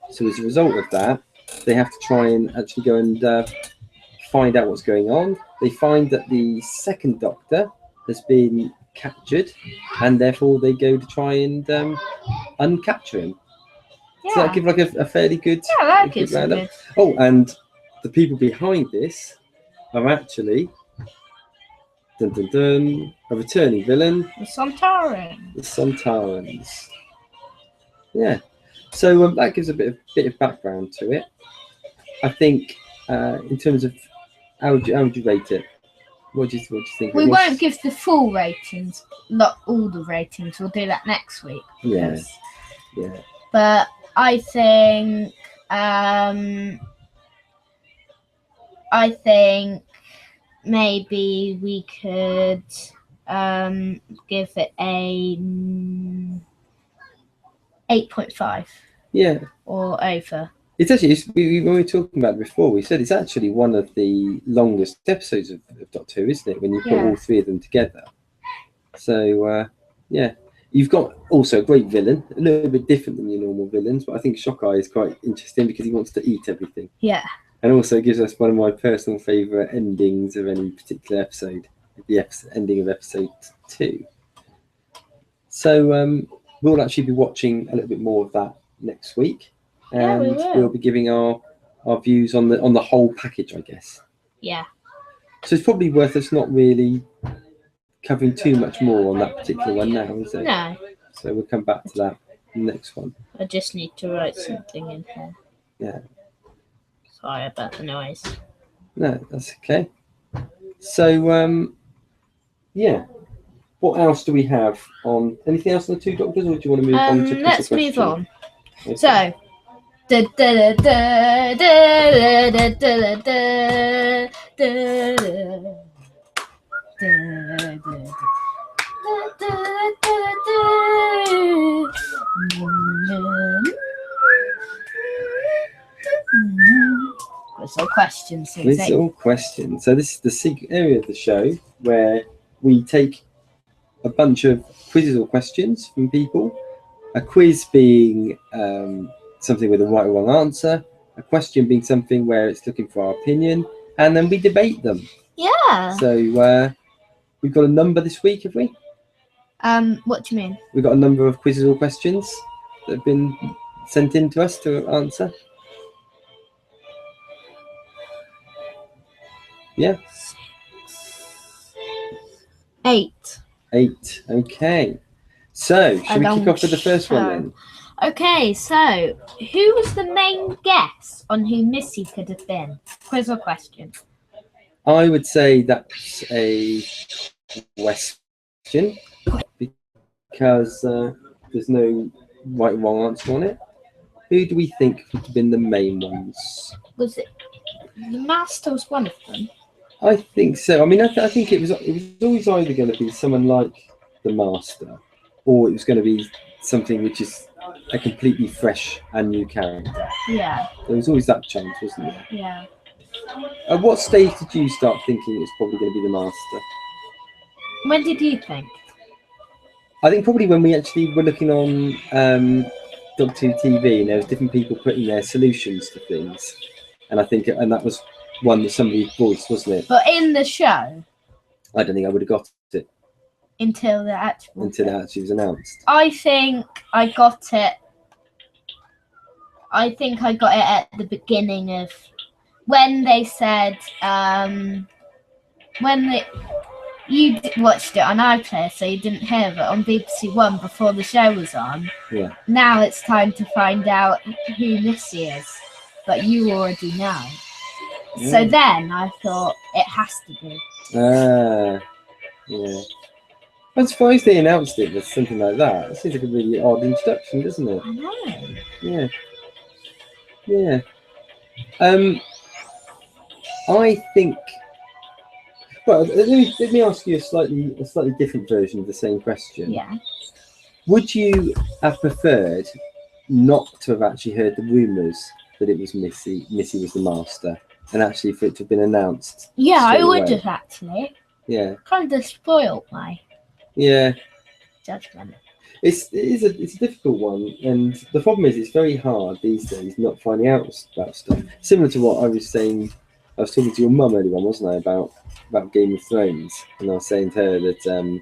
So as a result of that, they have to try and actually go and find out what's going on. They find that the Second Doctor has been captured, and therefore they go to try and uncapture him. Yeah. So that give like a fairly good. Yeah, that gives a good. Oh, and the people behind this are actually a returning villain. The Santarans. The Santarans. Yeah. So that gives a bit of background to it. I think in terms of how would you rate it? What do you think? We won't give the full ratings, not all the ratings. We'll do that next week. Yeah. But I think maybe we could give it a 8.5. Yeah. Or over. It's actually, when we were talking about it before, we said it's actually one of the longest episodes of Doctor Who, isn't it? When you put all three of them together. So, yeah. You've got also a great villain, a little bit different than your normal villains, but I think Shockeye is quite interesting because he wants to eat everything. Yeah. And also gives us one of my personal favourite endings of any particular episode, the ending of episode 2. So we'll actually be watching a little bit more of that next week. And we'll be giving our views on the whole package, I guess. Yeah. So it's probably worth us not really covering too much more on that particular one now, is it? No. So we'll come back to that next one. I just need to write something in here. Yeah. Sorry about the noise. No, that's okay. So, yeah. What else do we have on? Anything else on the Two Doctors, or do you want to move on to let's move on. Okay. So. Quiz questions. Questions. So this is the area of the show where we take a bunch of quizzes or questions from people. A quiz being something with a right or wrong answer. A question being something where it's looking for our opinion, and then we debate them. Yeah. So we've got a number this week, have we? What do you mean? We've got a number of quizzes or questions that have been sent in to us to answer. Yeah. 8. 8. Okay. So should we kick off with the first one then? Okay, so who was the main guess on who Missy could have been? Quiz or question? I would say that's a question because there's no right or wrong answer on it. Who do we think would have been the main ones? Was it the Master? Was one of them? I think so. I mean, I think it was always either going to be someone like the Master, or it was going to be something which is a completely fresh and new character. Yeah. There was always that chance, wasn't there? Yeah. At what stage did you start thinking it was probably going to be the Master? When did you think? I think probably when we actually were looking on Doctor Who TV, and there was different people putting their solutions to things, and I think, and that was one that somebody voiced, wasn't it? But in the show, I don't think I would have got it until the actual until it actually was announced. I think I got it. I think I got it at the beginning of when they said you watched it on iPlayer, so you didn't hear it on BBC One before the show was on. Yeah. Now it's time to find out who Missy is, but you already know. Yeah. So then I thought it has to be. Yeah. I'm surprised they announced it with something like that. It seems like a really odd introduction, doesn't it? I know. Yeah. Yeah. I think. Well, let me ask you a slightly different version of the same question. Yeah. Would you have preferred not to have actually heard the rumours that it was Missy was the master, and actually for it to have been announced? Yeah, I would away? have actually. Yeah. Kind of spoiled my judgment. It's a difficult one, and the problem is it's very hard these days not finding out about stuff. Similar to what I was saying, I was talking to your mum earlier on, wasn't I, about Game of Thrones, and I was saying to her that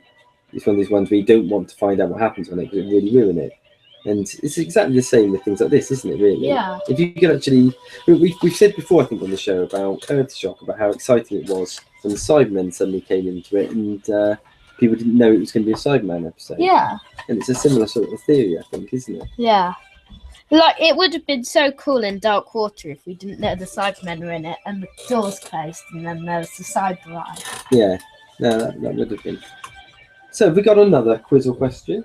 it's one of these ones where you don't want to find out what happens on it because it really ruin it. And it's exactly the same with things like this, isn't it? Really? Yeah. If you could actually, we've said before, I think, on the show about Earthshock, about how exciting it was when the Cybermen suddenly came into it, and people didn't know it was going to be a Cyberman episode. Yeah. And it's a similar sort of theory, I think, isn't it? Yeah. Like, it would have been so cool in Dark Water if we didn't know the Cybermen were in it and the doors closed and then there was the Cyber Eye. Yeah. No, that would have been. So, have we got another quiz or question?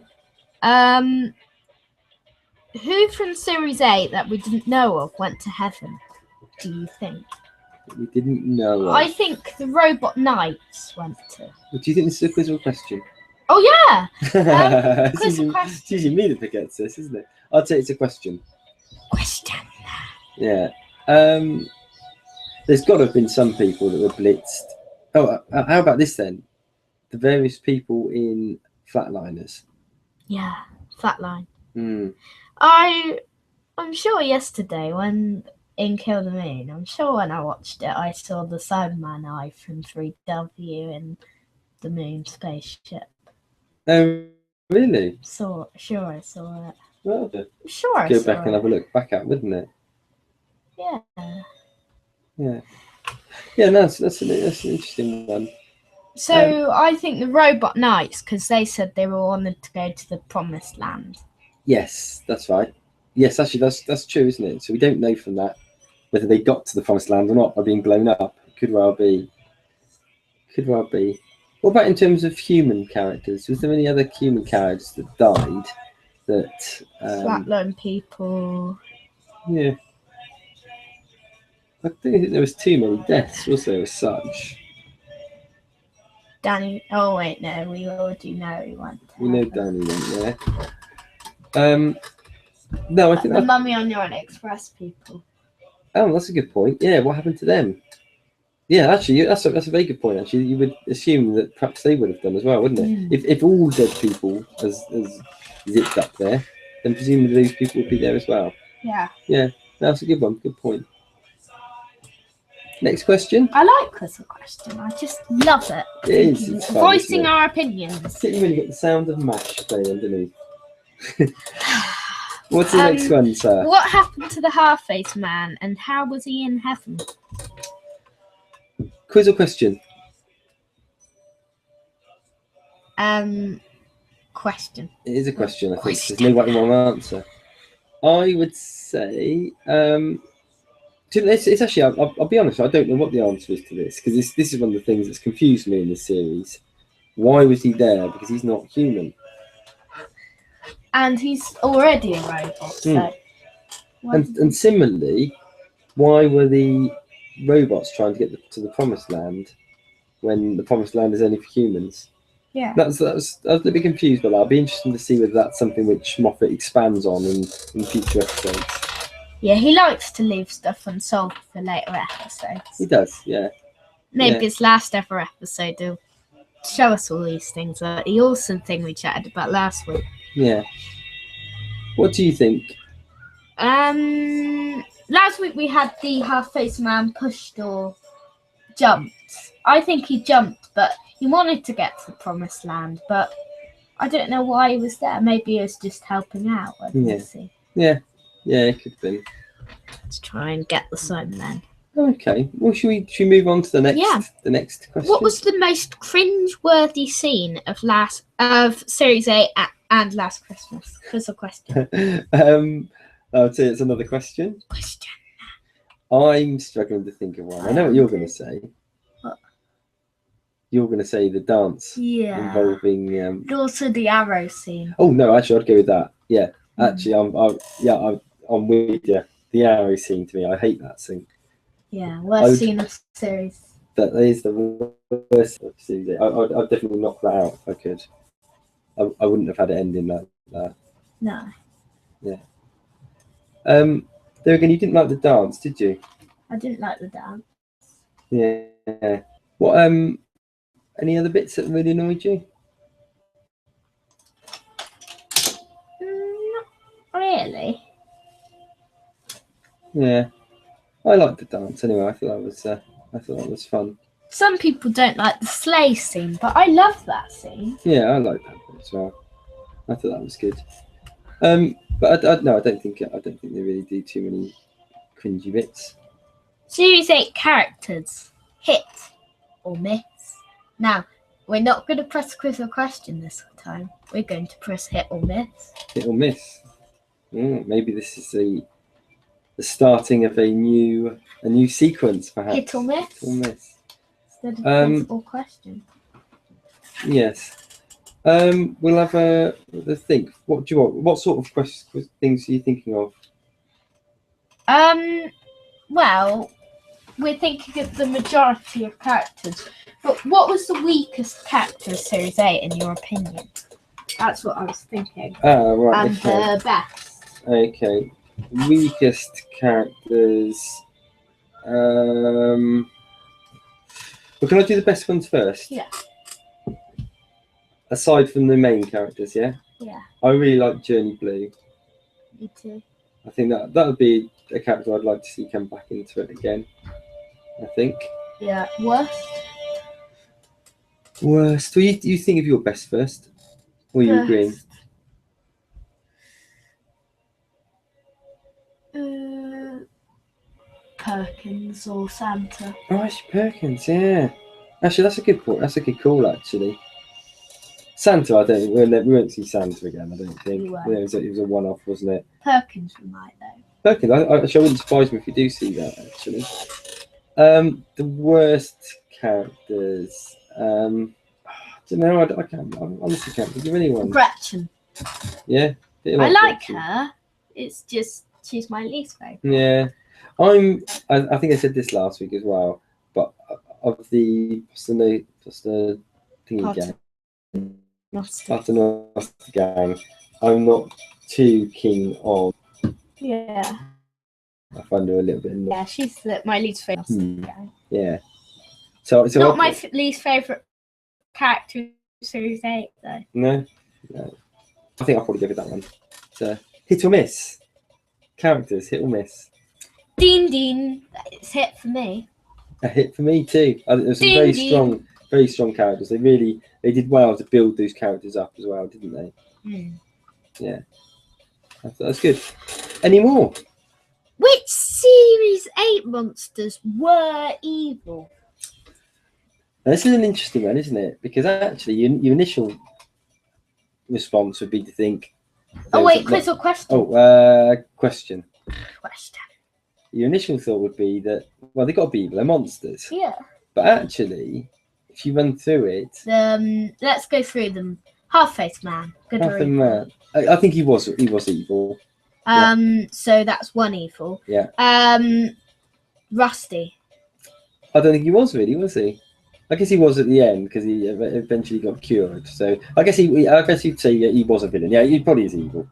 Who from Series 8 that we didn't know of went to heaven, do you think? We didn't know of. I think the Robot Knights went to. Do you think this is a quiz or question? Oh, yeah! It's Quiz or question? It's usually me that forgets this, isn't it? I'd say it's a question. Question. Yeah. There's got to have been some people that were blitzed. Oh, how about this then? The various people in Flatliners. Yeah, Flatline. Hmm. I'm sure yesterday when in Kill the Moon, I'm sure when I watched it, I saw the Cyberman eye from 3W in the moon spaceship. Oh, really? Sure I saw it. Well, Sure I go saw back and it. have a look back at, wouldn't it? Yeah. Yeah. Yeah, no, that's an interesting one. So I think the Robot Knights, because they said they were wanted to go to the Promised Land. Yes, that's right. Yes, actually, that's true, isn't it? So we don't know from that whether they got to the Promised Land or not by being blown up. Could well be. Could well be. What about in terms of human characters? Was there any other human characters that died? That Flatline people. Yeah. I don't think there was too many deaths, was there, as such? Danny. Oh wait, no, we already know he went. We know Danny went there. No, I think the Mummy on the Orient Express people. Oh, that's a good point. Yeah, what happened to them? Yeah, actually, that's a very good point. Actually, you would assume that perhaps they would have done as well, wouldn't it? If all dead people as zipped up there, then presumably those people would be there as well. Yeah. Yeah, that's a good one. Good point. Next question. I like quiz or question. I just love it. It is. It's fun, Voicing isn't it? our opinions. Particularly when you got the sound of mash playing underneath. What's the next one, sir? What happened to the half-faced man, and how was he in heaven? Quiz or question? Question. It is a question, I think. There's no right and wrong answer. I would say, it's actually, I'll be honest, I don't know what the answer is to this, because this is one of the things that's confused me in this series. Why was he there? Because he's not human. And he's already a robot, so... And similarly, why were the robots trying to get to the Promised Land when the Promised Land is only for humans? Yeah. I was a little bit confused by that. I'll be interested to see whether that's something which Moffat expands on in future episodes. Yeah, he likes to leave stuff unsolved for later episodes. He does, yeah. Maybe his last ever episode will show us all these things. The awesome thing we chatted about last week. Yeah. What do you think? Last week we had the half-faced man pushed or jumped. I think he jumped, but he wanted to get to the promised land, but I don't know why he was there. Maybe he was just helping out. I didn't see. Yeah, it could be. Let's try and get the Cybermen. Okay. Well, should we move on to the next question? What was the most cringe-worthy scene of Series 8 and Last Christmas? Here's a question. I'll say it's another question. I'm struggling to think of one. I know what you're going to say. What? You're going to say the dance involving. Also the arrow scene. Oh no! Actually, I'd go with that. Yeah. Actually, I'm with you. The arrow scene to me, I hate that scene. Yeah, worst scene of series. That is the worst of series. I'd definitely knock that out if I could. I wouldn't have had it ending like that. No. Yeah. There again, you didn't like the dance, did you? I didn't like the dance. Yeah. What? Any other bits that really annoyed you? Not really. Yeah. I liked the dance anyway. I thought that was fun. Some people don't like the sleigh scene, but I love that scene. Yeah, I like that bit as well. I thought that was good. But I don't think they really do too many cringy bits. Series 8 characters, hit or miss. Now, we're not going to press quiz or question this time. We're going to press hit or miss. Hit or miss. Maybe this is the starting of a new sequence, perhaps. Hit or miss. Hit or miss. Instead of quiz or question. Yes. We'll have a think. What do you want? What sort of things are you thinking of? Well, we're thinking of the majority of characters. But what was the weakest character of Series 8 in your opinion? That's what I was thinking. Right. And the best. Okay. Weakest characters. Well, can I do the best ones first? Yeah. Aside from the main characters, yeah? Yeah. I really like Journey Blue. Me too. I think that would be a character I'd like to see come back into it again. I think. Yeah. Worst? Worst. Well, you think of your best first? Or you agree? Perkins or Santa. Oh, actually, Perkins, yeah. Actually, that's a good point. That's a good call, actually. Santa, I don't think we won't see Santa again. I don't think. It was a one-off, wasn't it? Perkins we might though. Perkins, I wouldn't surprise me if you do see that. Actually, the worst characters. I don't know. I honestly can't think of anyone. Gretchen. Yeah, I like her. It's just she's my least favourite. Yeah, I think I said this last week as well. But of the what's the thingy gang? Paternoster gang. I'm not too keen on. Yeah. I find her a little bit annoying. Yeah, she's my least favourite gang. Yeah. So not my least favourite character in Series 8 though. No. I think I'll probably give it that one. So hit or miss. Characters, hit or miss. Dean. It's hit for me. A hit for me too. There's some very strong characters. They did well to build those characters up as well, didn't they? Yeah. That's good. Any more? Which Series 8 monsters were evil? This is an interesting one, isn't it? Because actually, your initial response would be to think. Oh wait, quiz or question? Oh, question. Question. Your initial thought would be that they got to be evil. They're monsters. Yeah. But actually, if you run through it, let's go through them. Half-faced man. Good or evil? Man. I think he was evil. So that's one evil. Yeah. Rusty. I don't think he was really, was he? I guess he was at the end because he eventually got cured. So I guess you'd say he was a villain. Yeah, he probably is evil.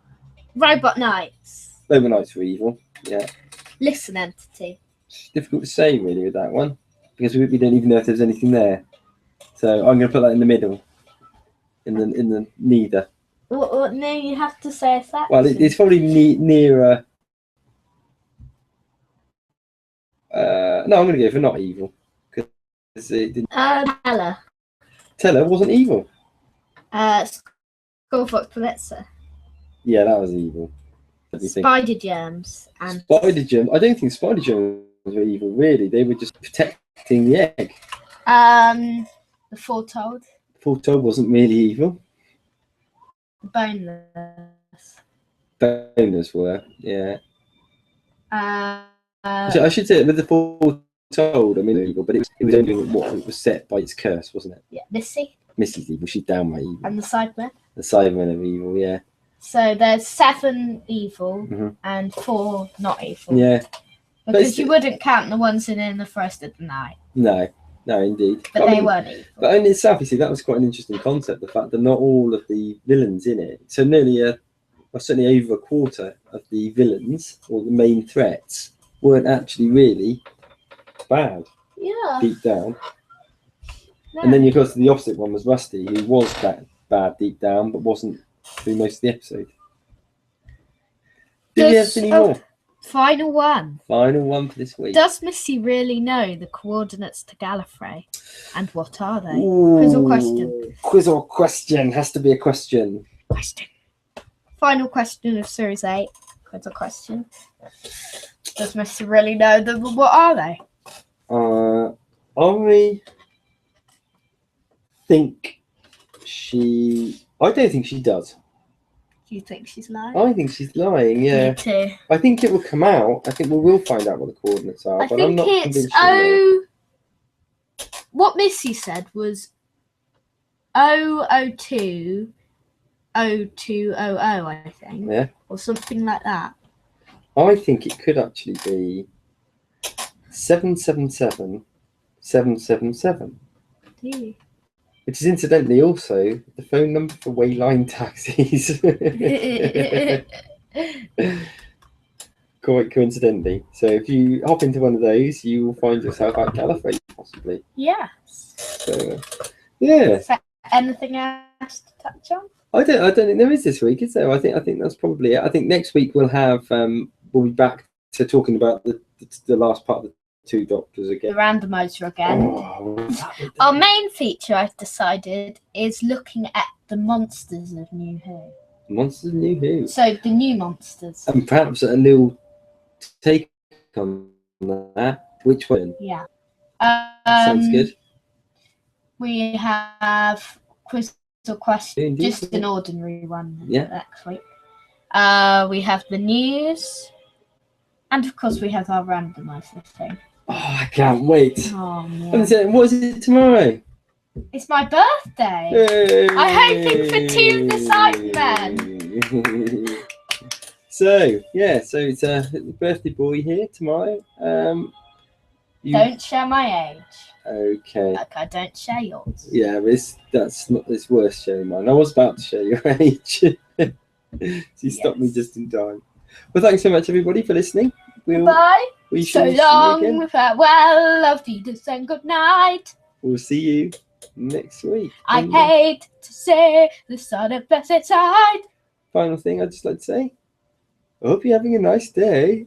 Robot Knights. Robot Knights were evil. Yeah. Listen entity. It's difficult to say really with that one because we don't even know if there's anything there. So I'm going to put that in the middle. In the neither. No, you have to say a fact. Well, it's probably nearer. No, I'm going to go for not evil. Because it didn't. Teller wasn't evil. Scorebox Pulitzer. Yeah, that was evil. Spider germs and spider germs. I don't think spider germs were evil. Really, they were just protecting the egg. The foretold. Foretold wasn't really evil. Boneless. Boneless were, yeah. I should say with the foretold, I mean evil, but it was only what it was set by its curse, wasn't it? Yeah, Missy. Missy's evil. She's downright evil. And the Cybermen. The Cybermen are evil, yeah. So there's 7 evil and 4 not evil. Yeah. Because you wouldn't count the ones in the Forest of the Night. No, indeed. But they weren't evil. But in itself, you see, that was quite an interesting concept, the fact that not all of the villains in it, so nearly certainly over a quarter of the villains, or the main threats, weren't actually really bad. Yeah. Deep down. No. And then, of course, the opposite one was Rusty, who was bad deep down, but wasn't through most of the episode. Do we have any more? Final one. Final one for this week. Does Missy really know the coordinates to Gallifrey? And what are they? Ooh, Quiz or question? Quiz or question. Has to be a question. Question. Final question of Series 8. Quiz or question. Does Missy really know them? What are they? I don't think she does. Do you think she's lying? I think she's lying, yeah. Me too. I think it will come out. I think we will find out what the coordinates are, but I'm not convinced. What Missy said was 002 0200, I think. Yeah. Or something like that. I think it could actually be 777 777. Which is incidentally also the phone number for Wayline taxis. Quite coincidentally. So if you hop into one of those, you will find yourself at Gallifrey, possibly. Yes. So, yeah. Is there anything else to touch on? I don't think there is this week, is there? I think that's probably it. I think next week we'll be back to talking about the last part of the 2 Doctors again. The randomizer again. Our main feature, I've decided, is looking at the monsters of New Who. Monsters of New Who. So the new monsters. And perhaps a little take on that. Which one? Yeah. Sounds good. We have quiz or question, Indeed. just an ordinary one next week. We have the news, and of course we have our randomizer thing. Oh, I can't wait. Oh, man. What is it tomorrow? It's my birthday. Yay. I'm hoping for 2 of the Cybermen. So it's a birthday boy here tomorrow. Don't share my age. Okay. Like I don't share yours. Yeah, it's worth sharing mine. I was about to share your age. So you stopped me just in time. Well, thanks so much, everybody, for listening. Bye. So long, farewell, auf Wiedersehen, good night. We'll see you next week. I hate to say the sort of best side. Final thing I'd just like to say, I hope you're having a nice day.